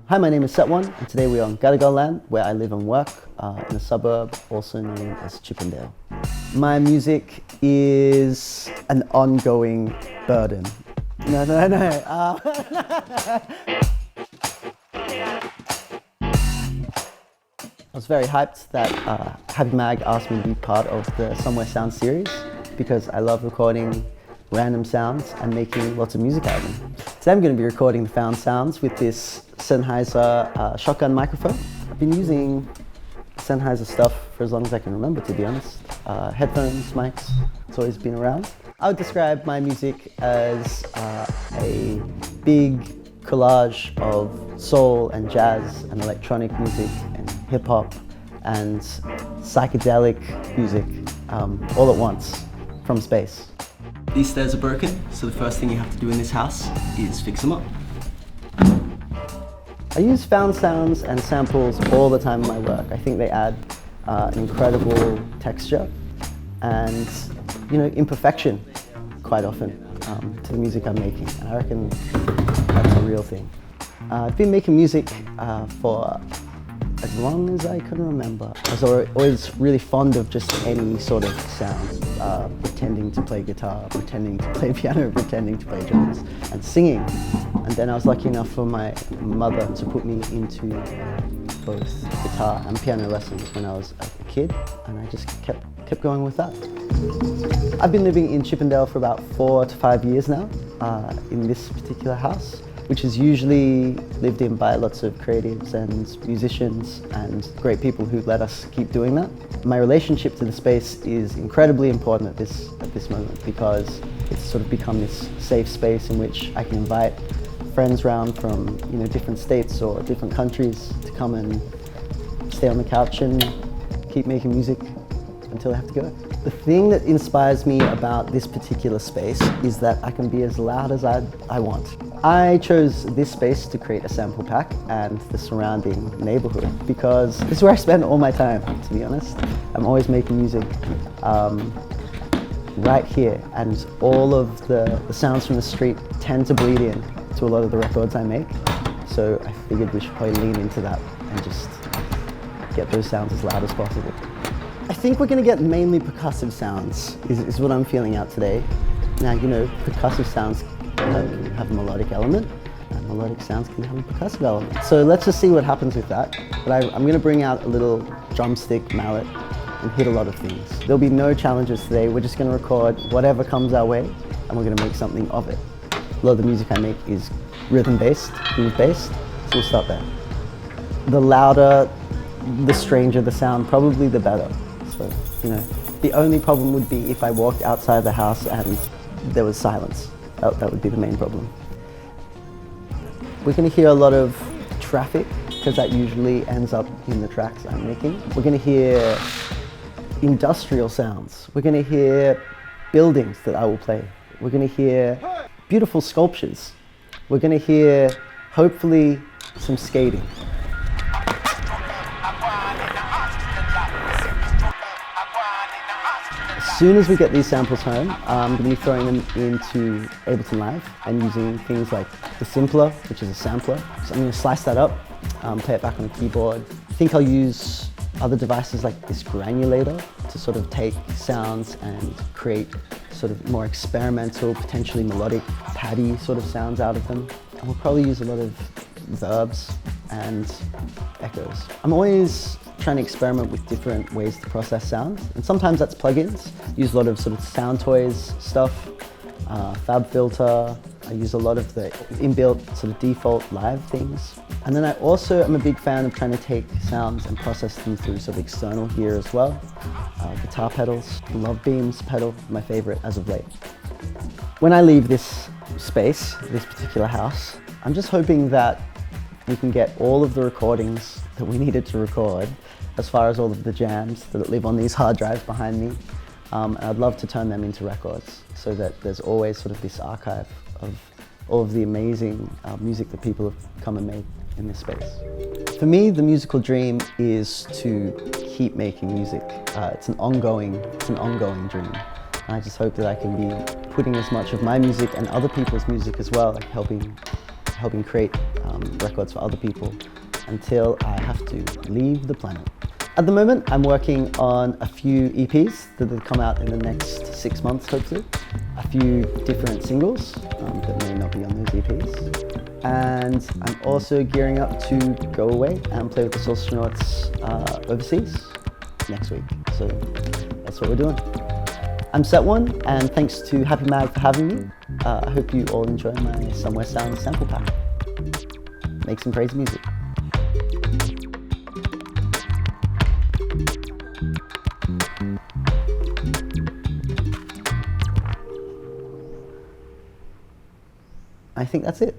Hi, my name is Setwun, and today we are on Gadigal land, where I live and work in a suburb also known as Chippendale. My music is an ongoing burden. No. I was very hyped that Happy Mag asked me to be part of the Somewhere Sound series because I love recording random sounds and making lots of music out of them. Today I'm going to be recording the found sounds with this Sennheiser shotgun microphone. I've been using Sennheiser stuff for as long as I can remember, to be honest. Headphones, mics, it's always been around. I would describe my music as a big collage of soul and jazz and electronic music and hip hop and psychedelic music all at once from space. These stairs are broken, so the first thing you have to do in this house is fix them up. I use found sounds and samples all the time in my work. I think they add an incredible texture and, imperfection quite often to the music I'm making. And I reckon that's a real thing. I've been making music for as long as I can remember. I was always really fond of just any sort of sound, pretending to play guitar, pretending to play piano, pretending to play drums, and singing. And then I was lucky enough for my mother to put me into both guitar and piano lessons when I was a kid, and I just kept going with that. I've been living in Chippendale for about 4 to 5 years now, in this particular house, which is usually lived in by lots of creatives and musicians and great people who let us keep doing that. My relationship to the space is incredibly important at this moment because it's sort of become this safe space in which I can invite friends around from different states or different countries to come and stay on the couch and keep making music until I have to go. The thing that inspires me about this particular space is that I can be as loud as I want. I chose this space to create a sample pack and the surrounding neighborhood because this is where I spend all my time, to be honest. I'm always making music right here, and all of the sounds from the street tend to bleed in to a lot of the records I make. So I figured we should probably lean into that and just get those sounds as loud as possible. I think we're going to get mainly percussive sounds, is what I'm feeling out today. Now, percussive sounds can have a melodic element, and melodic sounds can have a percussive element. So let's just see what happens with that. But I'm going to bring out a little drumstick mallet and hit a lot of things. There'll be no challenges today. We're just going to record whatever comes our way, and we're going to make something of it. A lot of the music I make is rhythm-based, groove-based, so we'll start there. The louder, the stranger the sound, probably the better. So, the only problem would be if I walked outside the house and there was silence. That would be the main problem. We're going to hear a lot of traffic because that usually ends up in the tracks I'm making. We're going to hear industrial sounds. We're going to hear buildings that I will play. We're going to hear beautiful sculptures. We're going to hear, hopefully, some skating. As soon as we get these samples home, I'm going to be throwing them into Ableton Live and using things like the Simpler, which is a sampler. So I'm going to slice that up, play it back on a keyboard. I think I'll use other devices like this granulator to sort of take sounds and create sort of more experimental, potentially melodic, paddy sort of sounds out of them. And we'll probably use a lot of verbs and echoes. I'm always trying to experiment with different ways to process sound, and sometimes that's plugins. Use a lot of sort of sound toys stuff, Fab Filter. I use a lot of the inbuilt sort of default live things. And then I also am a big fan of trying to take sounds and process them through sort of external gear as well. Guitar pedals, Love Beams pedal, my favorite as of late. When I leave this space, this particular house, I'm just hoping that we can get all of the recordings that we needed to record, as far as all of the jams that live on these hard drives behind me. And I'd love to turn them into records so that there's always sort of this archive of all of the amazing music that people have come and made in this space. For me, the musical dream is to keep making music. It's an ongoing dream. And I just hope that I can be putting as much of my music and other people's music as well, like helping helping create records for other people until I have to leave the planet. At the moment, I'm working on a few EPs that will come out in the next 6 months, hopefully. A few different singles that may not be on those EPs. And I'm also gearing up to go away and play with the Astronauts overseas next week. So that's what we're doing. I'm Setwun, and thanks to Happy Mag for having me. I hope you all enjoy my Somewhere Sound sample pack. Make some crazy music. I think that's it.